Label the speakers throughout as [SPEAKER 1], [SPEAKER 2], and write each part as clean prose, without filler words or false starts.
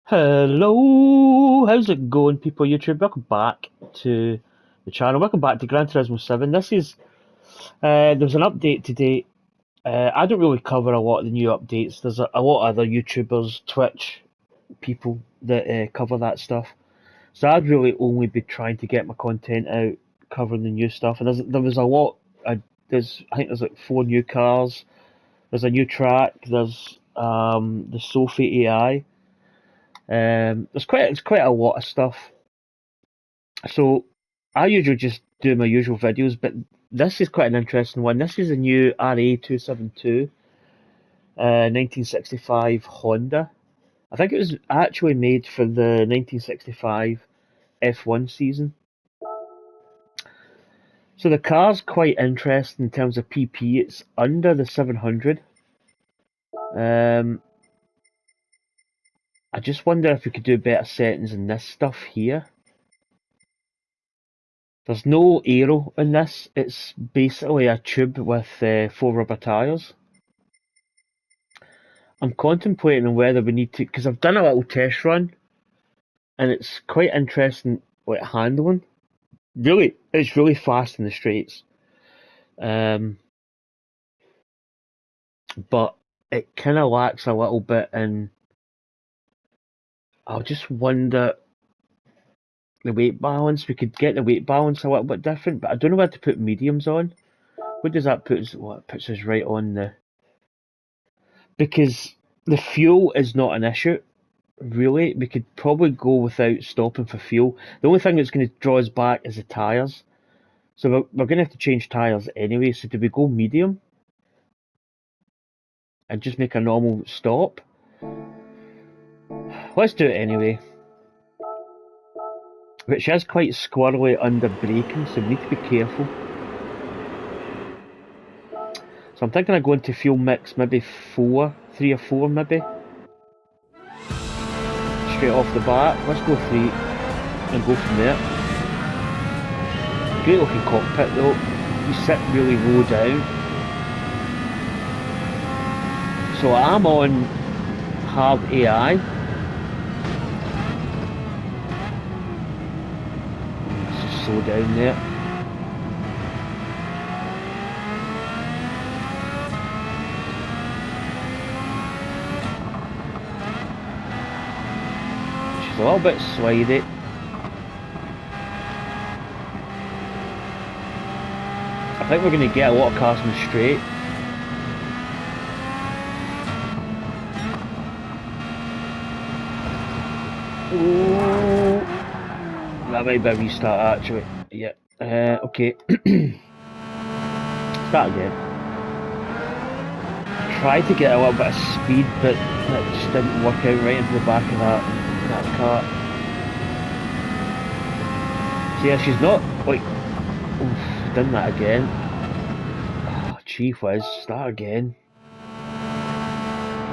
[SPEAKER 1] Hello, how's it going, people? YouTube, welcome back to the channel. Welcome back to Gran Turismo 7. There's an update today. I don't really cover a lot of the new updates. There's a lot of other YouTubers, Twitch people that cover that stuff. So I'd really only be trying to get my content out covering the new stuff. And there was a lot. I think there's like 4 new cars. There's a new track. There's the Sophie AI. There's quite a lot of stuff. So I usually just do my usual videos, but this is quite an interesting one. This is a new RA272 1965 Honda. I think it was actually made for the 1965 F1 season. So the car's quite interesting in terms of PP. It's under the 700. I just wonder if we could do better settings in this stuff here. There's no aero in this. It's basically a tube with 4 rubber tyres. I'm contemplating on whether we need to, because I've done a little test run, and it's quite interesting, like handling. Really, it's really fast in the straights, but it kind of lacks a little bit in. I'll just wonder the weight balance. We could get the weight balance a little bit different, but I don't know where to put mediums on. What does that put us? Well, it puts us right on the. Because the fuel is not an issue. Really, we could probably go without stopping for fuel. The only thing that's going to draw us back is the tyres. So we're going to have to change tyres anyway. So do we go medium and just make a normal stop? Let's do it anyway. Which is quite squirrely under braking, so we need to be careful. So I'm thinking of going to fuel mix, maybe 3 or 4 maybe. Straight off the bat, let's go 3 and go from there. Great looking cockpit though, you sit really low down. So I'm on hard AI. Let's just slow down there. She's a little bit slidey. I think we're going to get a lot of cars in the straight. Ooh. That might be a restart actually. Yeah. Okay. Start again. I tried to get a little bit of speed, but that just didn't work out right into the back of that car. So yeah, she's not like. Oof, done that again. Oh, Chief Whiz, start again.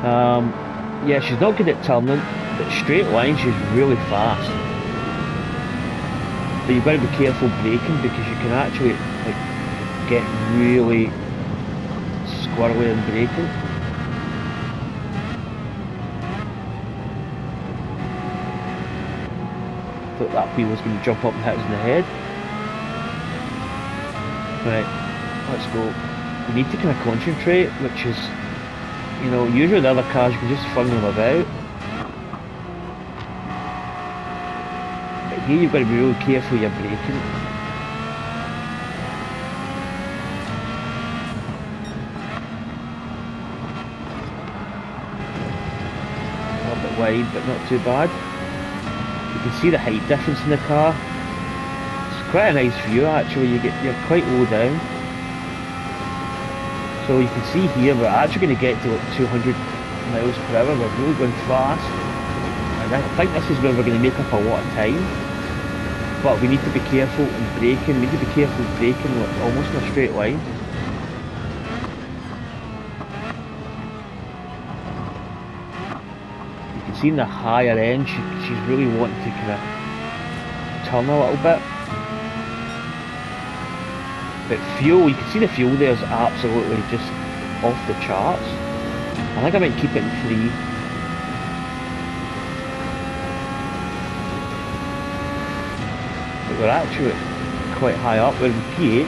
[SPEAKER 1] Yeah, she's not good at turning, but straight line she's really fast. But you've got to be careful braking because you can actually like get really squirrely in braking. Thought that wheel was going to jump up and hit us in the head. Right, let's go. We need to kind of concentrate, which is, you know, usually the other cars you can just fling them about. But here you've got to be really careful you're braking. A little bit wide, but not too bad. You can see the height difference in the car. It's quite a nice view actually. You're quite low down. So you can see here we're actually going to get to like 200 miles per hour. We're really going fast. And I think this is where we're going to make up a lot of time. But we need to be careful in braking. We need to be careful braking almost in a straight line. You can see in the higher end she's really wanting to kind of turn a little bit. But fuel, you can see the fuel there is absolutely just off the charts. I think I might keep it in 3. we're actually quite high up. We're in P8.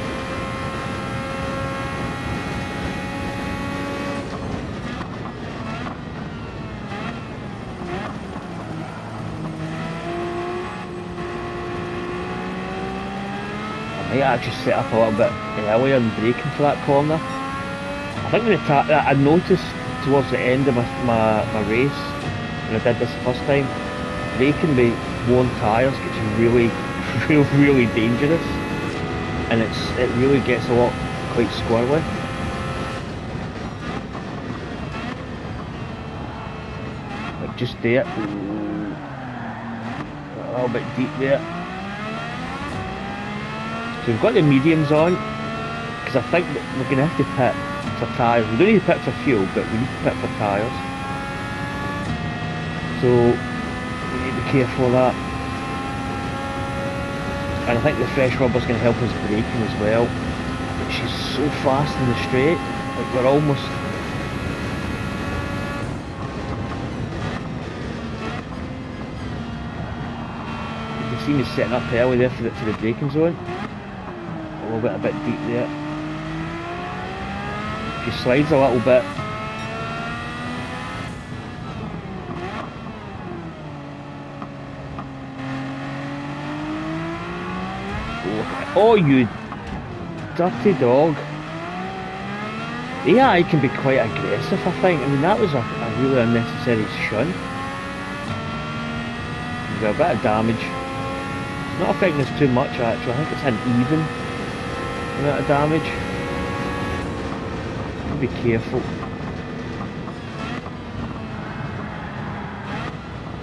[SPEAKER 1] I might actually set up a little bit earlier and braking for that corner. I think I noticed towards the end of my race, when I did this the first time, braking with worn tyres gets really, really dangerous, and it really gets a lot quite squirrely. Like just there, a little bit deep there. So we've got the mediums on, because I think that we're going to have to pit for tyres. We don't need to pit for fuel, but we need to pit for tyres. So we need to be careful of that. And I think the fresh rubber's going to help us braking as well. But she's so fast in the straight, like we're almost... You can see me setting up early there for the braking zone. A bit deep there. She slides a little bit. Oh, you dirty dog. The AI can be quite aggressive, I think. I mean, that was a really unnecessary shunt. We've got a bit of damage. It's not affecting us too much, actually. I think it's an even amount of damage. Be careful.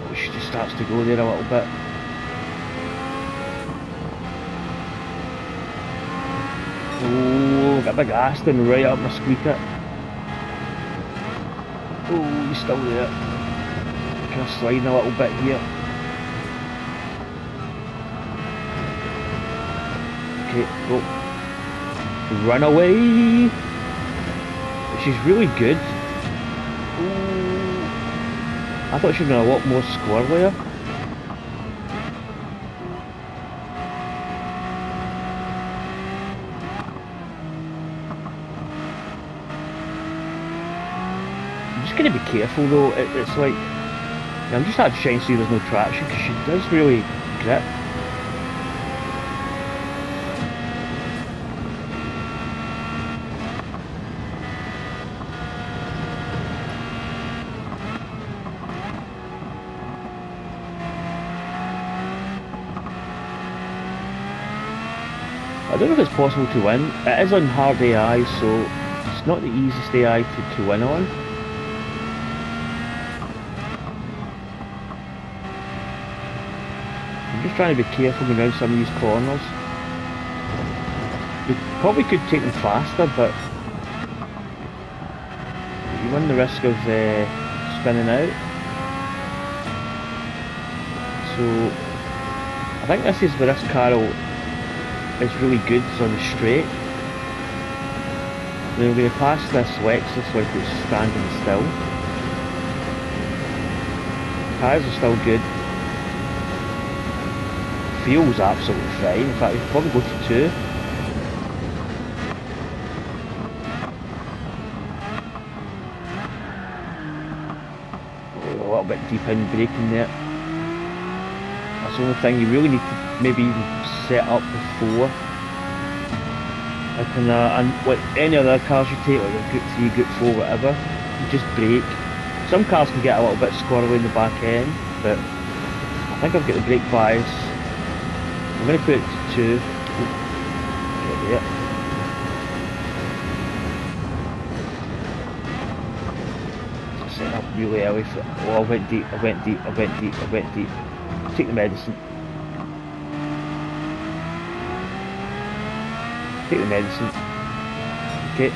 [SPEAKER 1] Oh, she just starts to go there a little bit. Oh, got a big Aston right up my squeaker. Oh, he's still there. Kind of sliding a little bit here. Okay, go. Run away! She's really good. Ooh. I thought she was going to a lot more squirrelier. I'm just going to be careful though. It's like, I'm just actually trying to see there's no traction, because she does really grip. I don't know if it's possible to win. It is on hard AI, so it's not the easiest AI to win on. I'm just trying to be careful going around some of these corners. We probably could take them faster, but you run the risk of spinning out. So I think this is where this car is really good on the straight. Then we're going to pass this Lexus like it's standing still. Tyres are still good. Fuel's absolutely fine. In fact, we could probably go to 2. Oh, a little bit deep in braking there. That's the only thing you really need to maybe even set up before. Like and like any other cars you take, like your Group 3, Group 4, whatever, you just brake. Some cars can get a little bit squirrely in the back end, but I think I've got the brake bias. I'm going to put it to 2. Right there. Set up really early for, oh, I went deep, I went deep, I went deep, I went deep. Take the medicine. Take the medicine. Okay.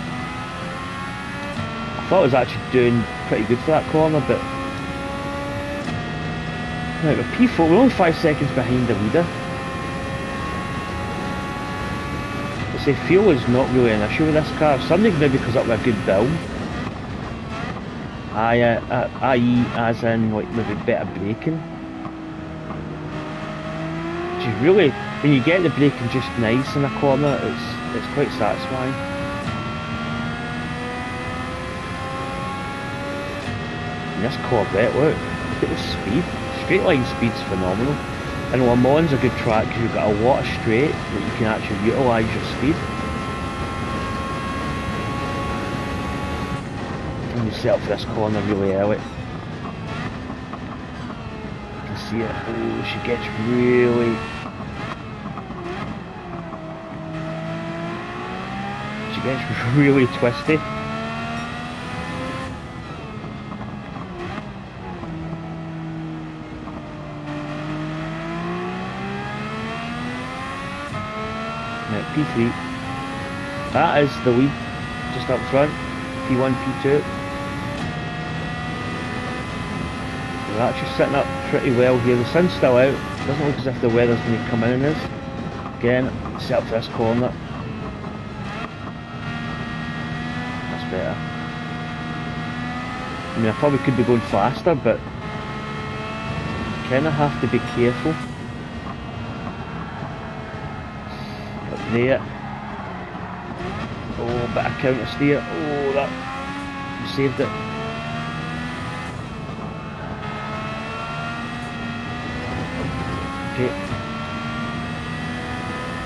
[SPEAKER 1] I thought I was actually doing pretty good for that corner, but... Right, we're P4, we're only 5 seconds behind the leader. I say fuel is not really an issue with this car. Somebody maybe comes up with a good build. I.e. as in like maybe better braking. She's really when you get the braking just nice in a corner, it's quite satisfying. And this Corvette, look at the speed. Straight line speed's phenomenal. And Le Mans a good track because you've got a lot of straight that you can actually utilise your speed. And you set up for this corner really early. You can see it. Oh, she gets really... She gets really twisty. P3. That is the lead, just up front. P1, P2. We're actually sitting up pretty well here. The sun's still out. Doesn't look as if the weather's going to come in this. Again, set up for this corner. That's better. I mean, I probably could be going faster, but kind of have to be careful. There. Oh, bit of counter steer. Oh, that saved it. Okay.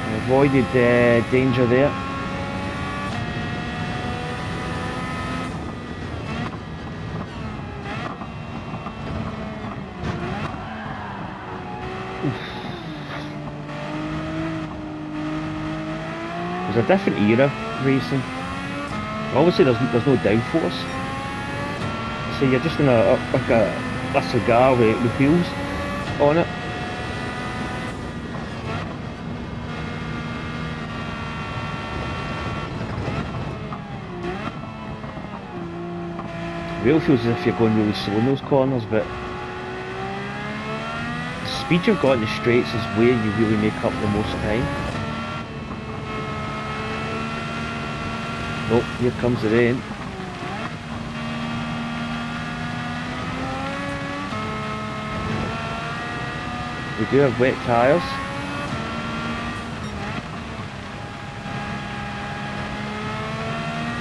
[SPEAKER 1] I avoided danger there. There's a different era racing. Obviously there's no downforce. So you're just in like a cigar with wheels on it. It really feels as if you're going really slow in those corners, but the speed you've got in the straights is where you really make up the most time. Oh, here comes the rain. We do have wet tyres.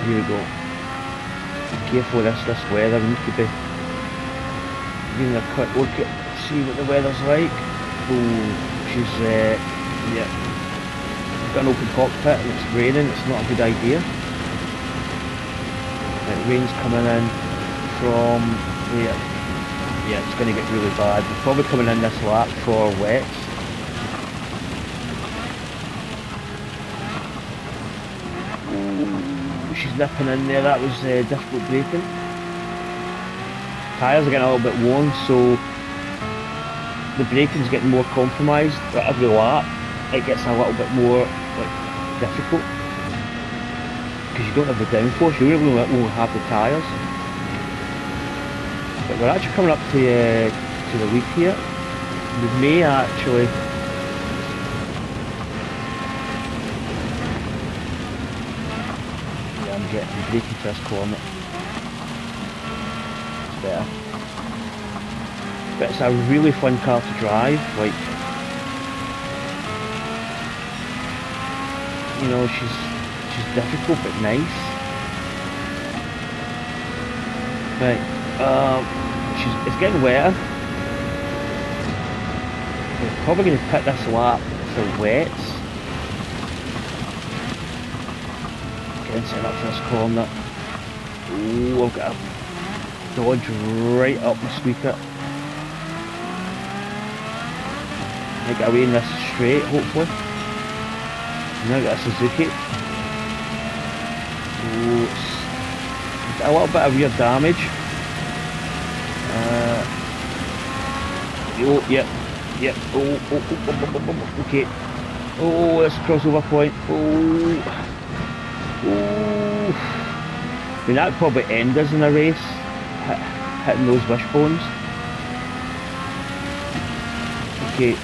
[SPEAKER 1] Here we go. Be careful with this weather. We need to be giving a quick look at see what the weather's like. Oh, she's yeah. We've got an open cockpit and it's raining. It's not a good idea. Rain's coming in from here. Yeah, it's going to get really bad. We're probably coming in this lap for wets. Ooh, she's nipping in there. That was difficult braking. Tyres are getting a little bit worn, so the braking's getting more compromised. But every lap, it gets a little bit more difficult. Because you don't have the downforce, you really won't have the tyres. But we're actually coming up to the lead here. We may actually... Yeah, I'm braking for this corner. It's better. But it's a really fun car to drive, like... You know, she's difficult but nice. Right, it's getting wetter. We're probably going to pit this lap for wets. Getting set up for this corner. Oh, I've got a dodge right up my squeaker. I get away in this straight, hopefully. Now I've got a Suzuki. Oh, it's a little bit of rear damage. Oh, yep. Oh, okay. Oh, that's a crossover point. Oh. I mean, that would probably end us in a race, hitting those wishbones. Okay.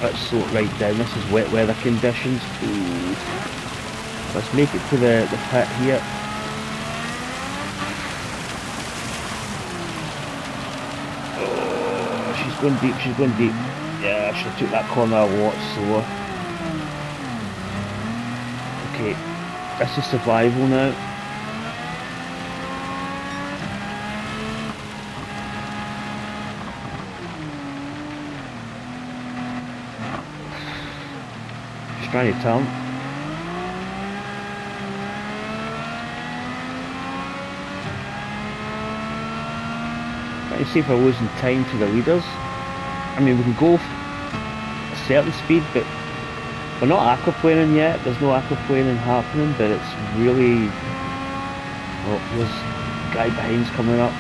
[SPEAKER 1] Let's slow it right down. This is wet weather conditions. Ooh. Let's make it to the pit here. Oh, she's going deep, she's going deep. Yeah, I should have took that corner a lot slower. Okay, this is survival now. Just trying to turn. Trying to see if we're losing time to the leaders. I mean, we can go a certain speed, but we're not aquaplaning yet. There's no aquaplaning happening, but it's really... Oh, there's a guy behind's coming up.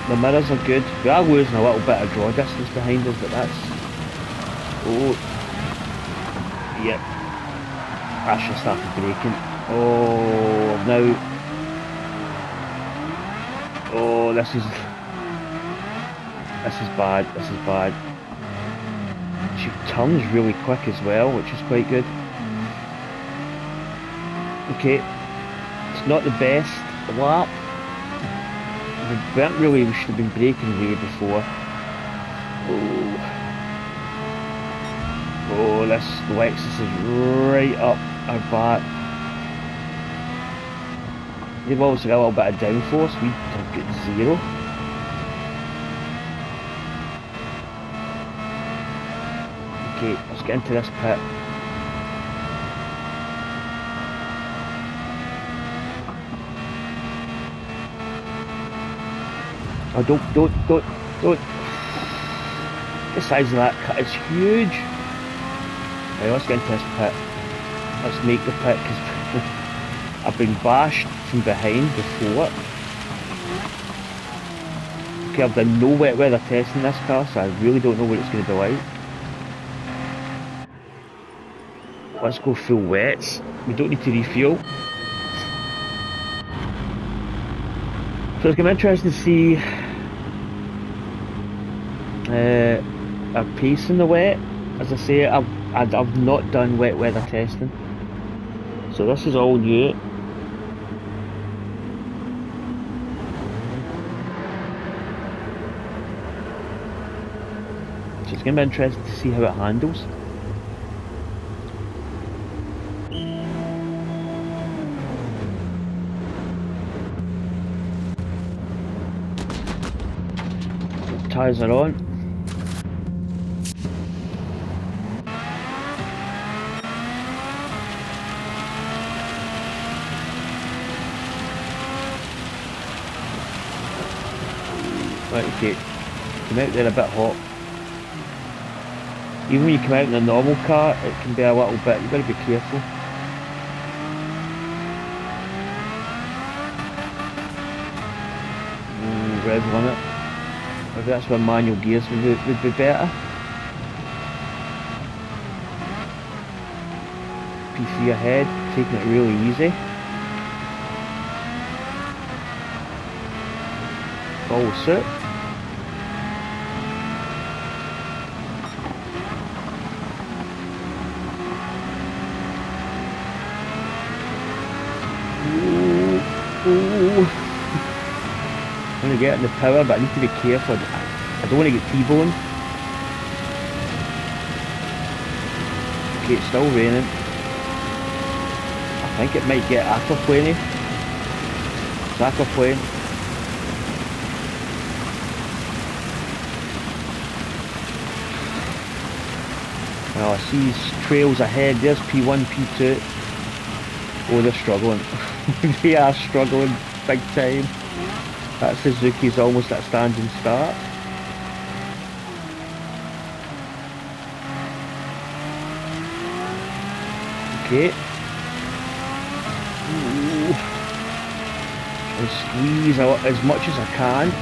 [SPEAKER 1] The mirrors are good. We are losing a little bit of draw distance behind us, but that's... Oh. Yep. I should have started braking. Oh, now... Oh, this is bad, this is bad. She turns really quick as well, which is quite good. Okay, it's not the best lap. We weren't really, we should have been braking way before. Oh, oh, this Lexus is right up our back. They've obviously got a little bit of downforce, we have got zero. Okay, let's get into this pit. Oh, don't. The size of that cut is huge. Right, let's get into this pit. Let's make the pit, because I've been bashed from behind before. Okay, I've done no wet weather testing this car, so I really don't know what it's going to be like. Let's go full wets. We don't need to refuel. So it's going to be interesting to see our pace in the wet. As I say, I've not done wet weather testing, so this is all new. So it's going to be interesting to see how it handles. Tyres are on. Right, okay. Come out there a bit hot. Even when you come out in a normal car, it can be a little bit, you've got to be careful. Rev limit. Maybe that's where manual gears would be better. P3 ahead, taking it really easy. Follow suit. Ooh. I'm going to get in the power, but I need to be careful. I don't want to get T-boned. Okay, it's still raining. I think it might get aquaplane-y. It's aquaplane. Well, I see trails ahead. There's P1, P2. Oh, they're struggling. They are struggling big time. That Suzuki's almost at a standing start. Okay. Ooh. And squeeze out as much as I can.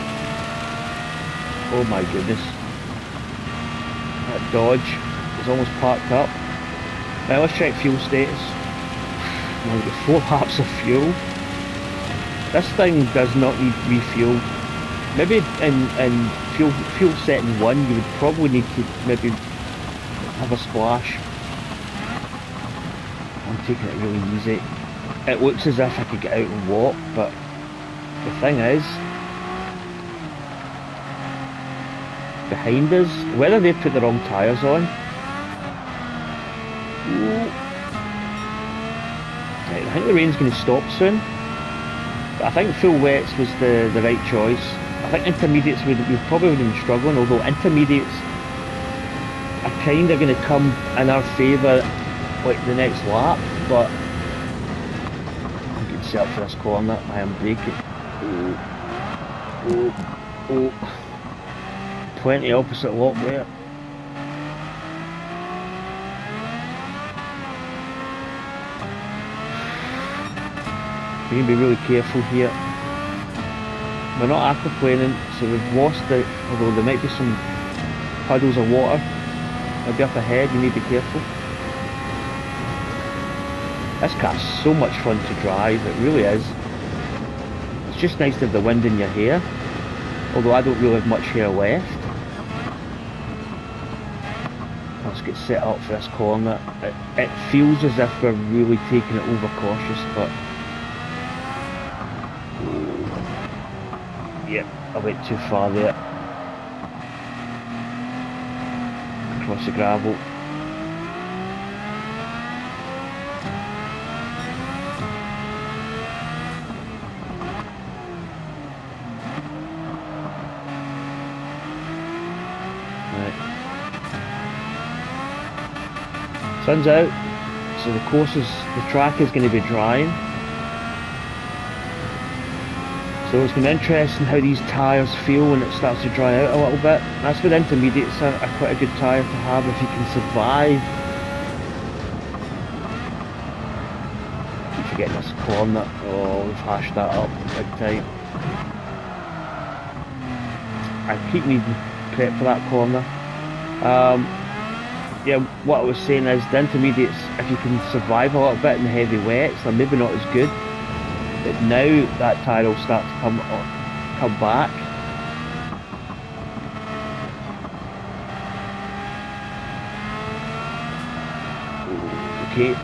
[SPEAKER 1] Oh my goodness. That Dodge is almost parked up. Now let's check fuel status. Now we've got 4 laps of fuel. This thing does not need refuel. Maybe in fuel setting 1 you would probably need to maybe have a splash. I'm taking it really easy. It looks as if I could get out and walk, but the thing is, behind us, whether they put the wrong tyres on. Right, I think the rain's going to stop soon, but I think full wets was the right choice. I think intermediates we probably would have been struggling, although intermediates are kind of going to come in our favour like the next lap, but I'm getting set up for this corner. I am braking. Oh. 20 opposite lock there. We need to be really careful here. We're not aquaplaning, so we've lost it, although there might be some puddles of water maybe up ahead. You need to be careful. This car's so much fun to drive, it really is. It's just nice to have the wind in your hair, although I don't really have much hair left. Let's get set up for this corner. It feels as if we're really taking it over cautious, but yeah, I went too far there. Across the gravel. Sun's out, so the track is going to be drying. So it's going to be interesting how these tyres feel when it starts to dry out a little bit. That's where intermediates are quite a good tyre to have if you can survive. I keep forgetting this corner. Oh, we've hashed that up big time. I keep needing prep for that corner. Yeah, what I was saying is the intermediates, if you can survive a little bit in the heavy wets, they're maybe not as good. But now that tyre will start to come back. Okay,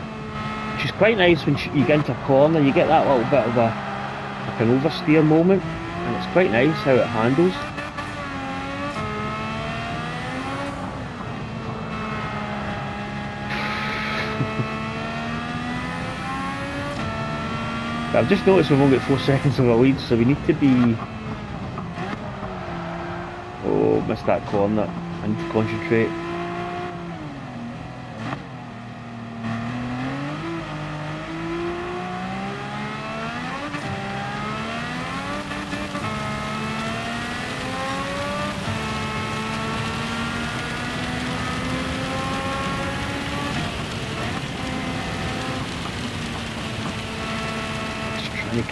[SPEAKER 1] which is quite nice when you get into a corner, you get that little bit of like an oversteer moment, and it's quite nice how it handles. I've just noticed we've only got 4 seconds of a lead, so we need to be... Oh, missed that corner. I need to concentrate.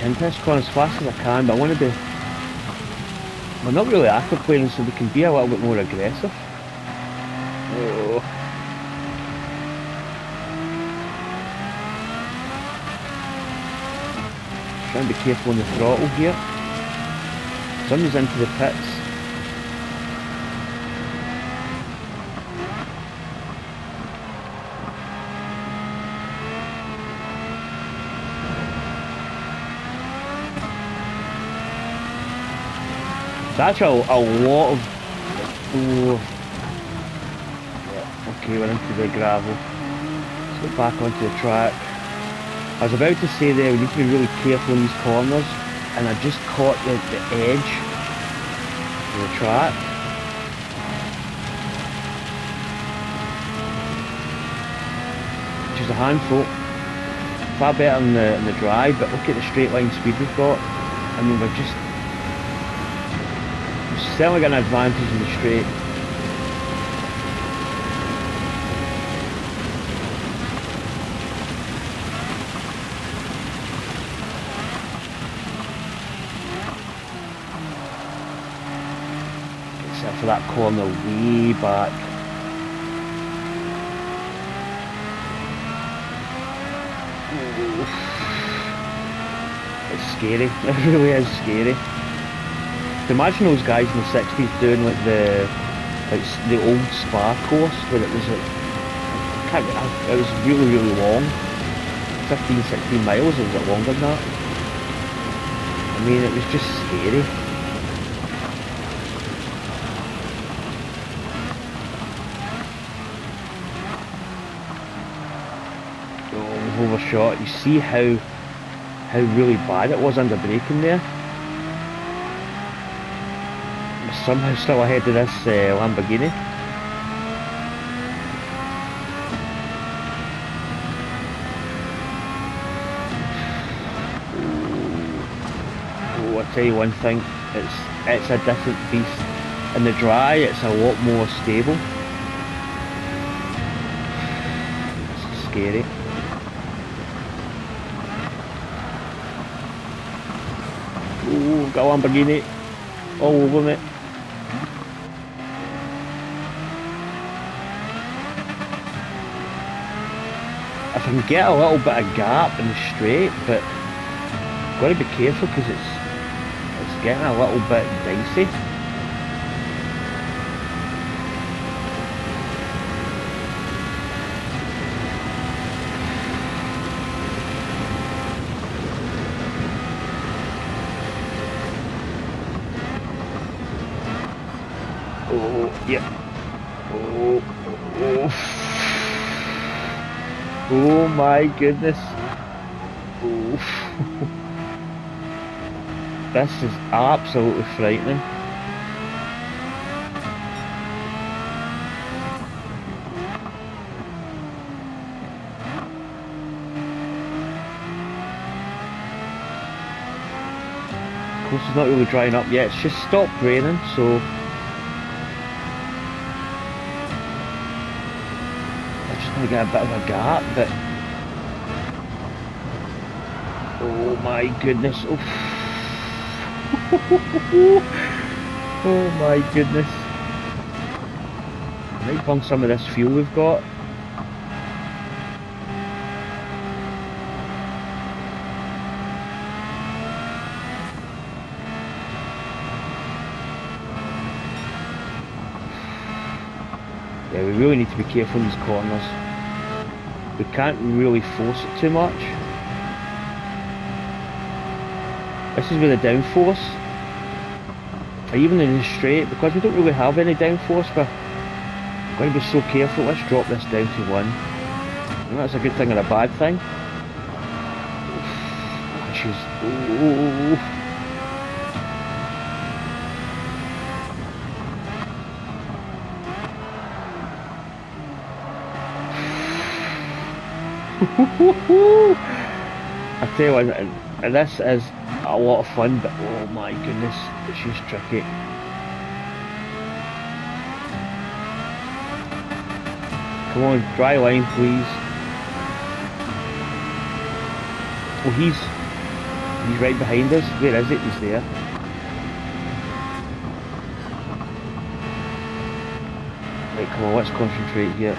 [SPEAKER 1] Into this corner as fast as I can, but I want to be... We're not really aquaplaning, so we can be a little bit more aggressive. Oh. Trying to be careful on the throttle here. Somebody's into the pits. It's actually a lot of... Oh. Yeah, okay, we're into the gravel. Let's get back onto the track. I was about to say there, we need to be really careful in these corners, and I just caught the edge of the track. Which is a handful. Far better in the drive, but look at the straight line speed we've got. I mean, we've certainly got an advantage in the straight. Except for that corner way back. It's scary, it really is scary. Imagine those guys in the 60s doing like the old Spa course where it was like, it was really long, 15-16 miles, or was it longer than that? I mean, it was just scary. I've overshot. You see how really bad it was under braking there. I'm somehow still ahead of this Lamborghini. Oh, I tell you one thing, it's a different beast. In the dry, it's a lot more stable. It's scary. Oh, got a Lamborghini all over me. I can get a little bit of gap in the straight, but I've got to be careful because it's getting a little bit dicey. Oh, yeah. Oh, oh. Oh my goodness. Oh. This is absolutely frightening. Of course, it's not really drying up yet. It's just stopped raining, so I get a bit of a gap, but oh my goodness. Oh, oh my goodness. I might burn some of this fuel we've got. Yeah, we really need to be careful in these corners. We can't really force it too much. This is with the downforce. Even in the straight, because we don't really have any downforce, we're going to be so careful. Let's drop this down to 1. And that's a good thing and a bad thing. Oh, jeez. Oh. I tell you what, and this is a lot of fun, but oh my goodness, she's tricky. Come on, dry line please. Oh, he's right behind us. Where is it? He's there. Right, come on, let's concentrate here.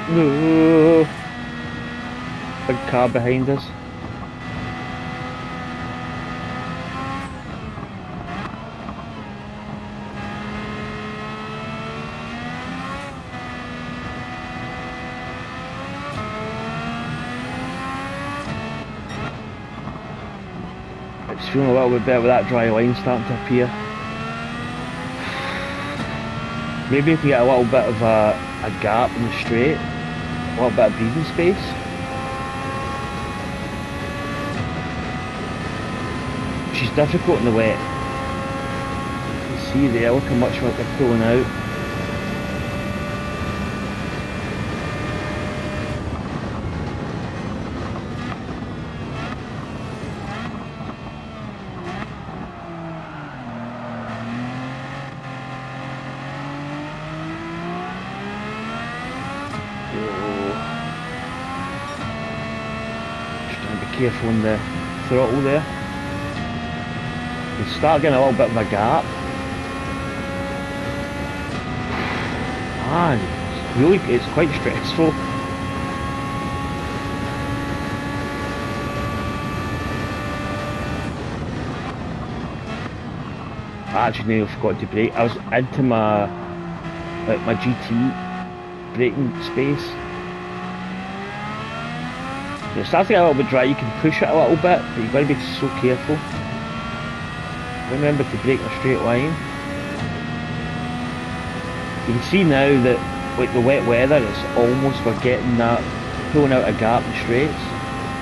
[SPEAKER 1] No. Big car behind us. It's feeling a little bit better with that dry line starting to appear. Maybe if we get a little bit of a gap in the straight, a little bit of breathing space. She's difficult in the wet. You can see there, look how much they're pulling out. Careful on the throttle there. You start getting a little bit of a gap. Man, it's quite stressful. I actually nearly forgot to brake. I was into my GT braking space. It starts to get a little bit dry, you can push it a little bit, but you've got to be so careful. remember to brake in a straight line. You can see now that with the wet weather, it's almost, we're getting that, pulling out a gap in straights,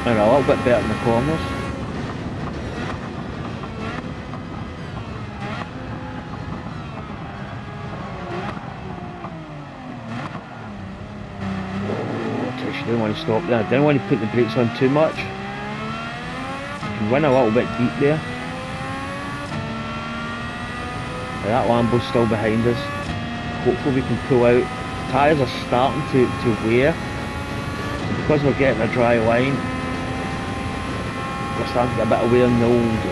[SPEAKER 1] and a little bit better in the corners. I didn't want to stop there. I didn't want to put the brakes on too much. You can run a little bit deep there. But that Lambo's still behind us. Hopefully we can pull out. Tyres are starting to wear. And because we're getting a dry line, we're starting to get a bit of wear in the old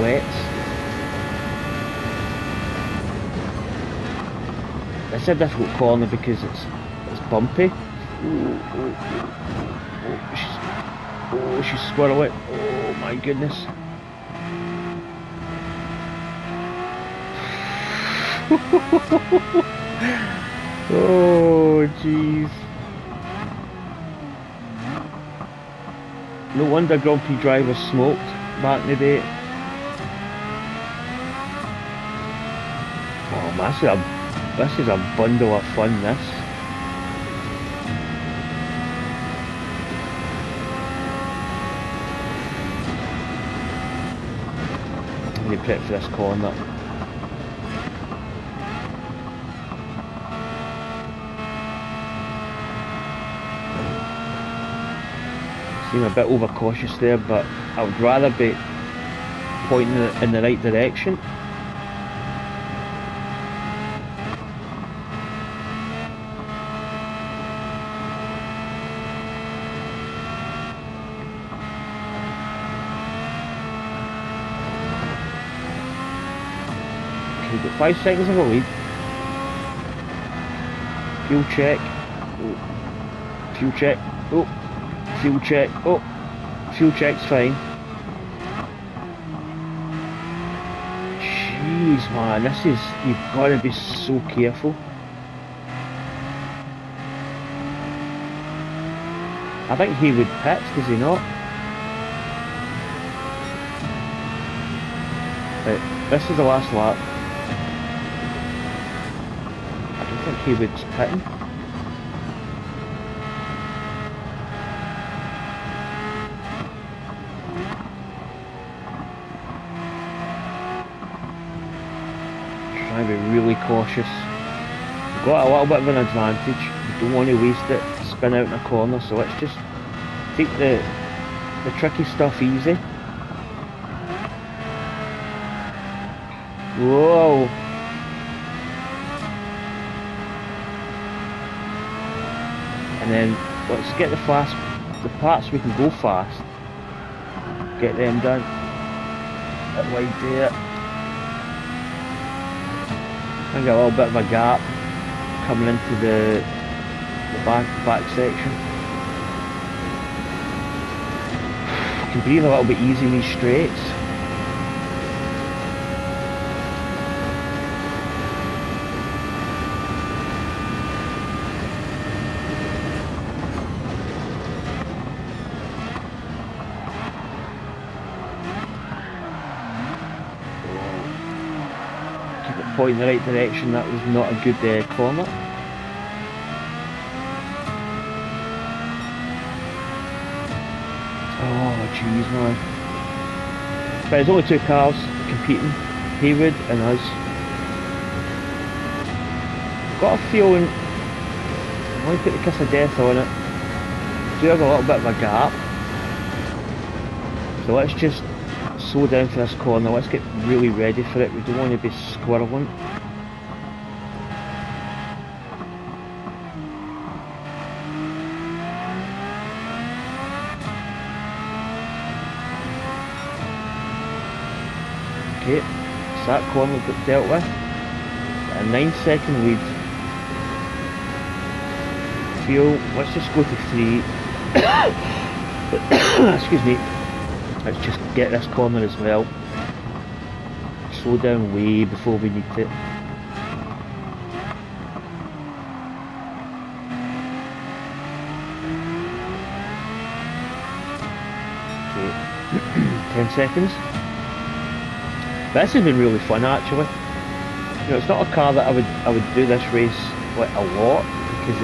[SPEAKER 1] wets. It's a difficult corner because it's bumpy. She's squirreling. Oh my goodness. Oh jeez. No wonder Grand Prix drivers smoked back in the day. Oh man, this is a bundle of fun, this. I'm going to prep for this corner. Seem a bit overcautious there, but I would rather be pointing in the right direction. We've got 5 seconds of a lead. Fuel check. Oh. Fuel check. Oh. Fuel check. Oh. Fuel check's fine. Jeez man, this is, you've got to be so careful. I think he would pit, does he not? Right, this is the last lap. I don't think he would pitting. Trying to be really cautious. We've got a little bit of an advantage. We don't want to waste it, spin out in a corner, so let's just take the tricky stuff easy. Whoa! And then let's get the parts we can go fast. Get them done. That wide there. I got a little bit of a gap coming into the back section. I can breathe a little bit easy in these straights. Point in the right direction, that was not a good corner. Oh jeez man. But there's only 2 cars competing, Haywood and us. Got a feeling I want to put the kiss of death on it. Do have a little bit of a gap. So let's just slow down for this corner, let's get really ready for it, we don't want to be squirreling. Okay, so that corner got dealt with. A 9-second lead. Fuel, let's just go to 3. Excuse me. Let's just get this corner as well. Slow down way before we need it. Okay, 10 seconds. But this has been really fun actually. You know, it's not a car that I would do this race like a lot because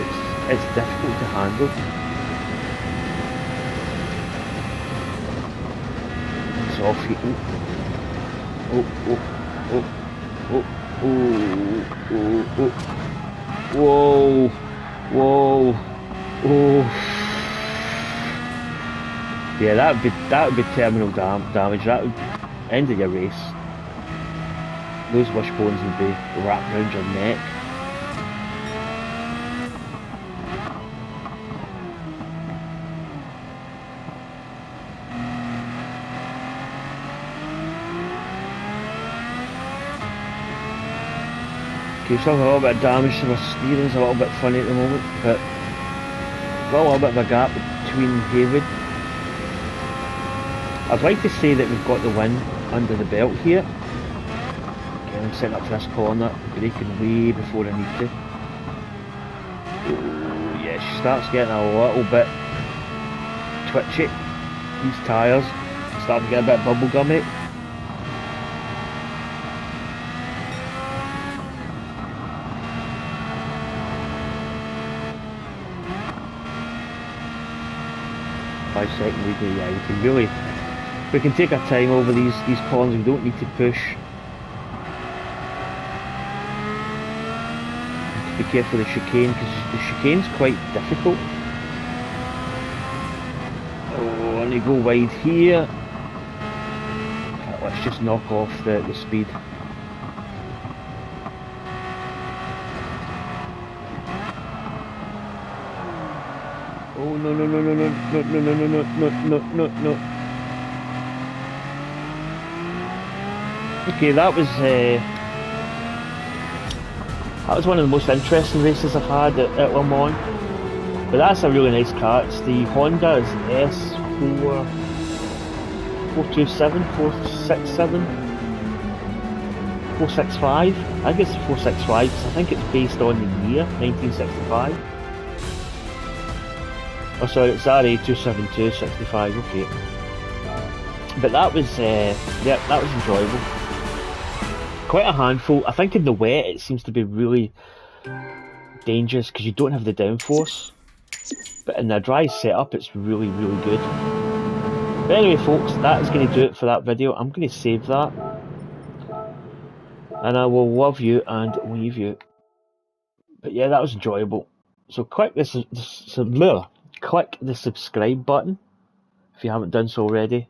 [SPEAKER 1] it's difficult to handle. It's off heating. Oh, oh, oh, oh, oh, oh, oh. Whoa, whoa, oh. Yeah, that would be terminal damage. That would end of your race. Those wishbones would be wrapped around your neck. Okay, so a little bit of damage to my steering's a little bit funny at the moment, but got a little bit of a gap between Haywood. I'd like to say that we've got the win under the belt here. Okay, I'm setting up for this corner, braking way before I need to. Oh yeah, she starts getting a little bit twitchy. These tyres starting to get a bit bubblegummy. Second lead, yeah, we can take our time over these corners. We don't need to push. Be careful of the chicane because the chicane's quite difficult. Oh, and you go wide here. Let's just knock off the speed. Oh no no no no no no no no no no no no no. Okay, that was one of the most interesting races I've had at Le Mans. But that's a really nice car. It's the Honda S4 427, 467, 465. I think it's 465 because I think it's based on the year 1965. Oh sorry, it's RA272 65, okay. But that was, yeah, that was enjoyable. Quite a handful. I think in the wet it seems to be really dangerous because you don't have the downforce. But in the dry setup it's really, really good. But anyway folks, that is going to do it for that video. I'm going to save that. And I will love you and leave you. But yeah, that was enjoyable. So click click the subscribe button if you haven't done so already.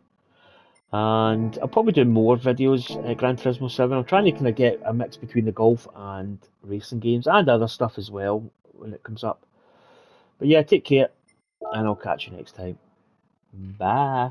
[SPEAKER 1] And I'll probably do more videos Gran Turismo 7. I'm trying to kind of get a mix between the golf and racing games and other stuff as well when it comes up. But yeah, take care and I'll catch you next time. Bye.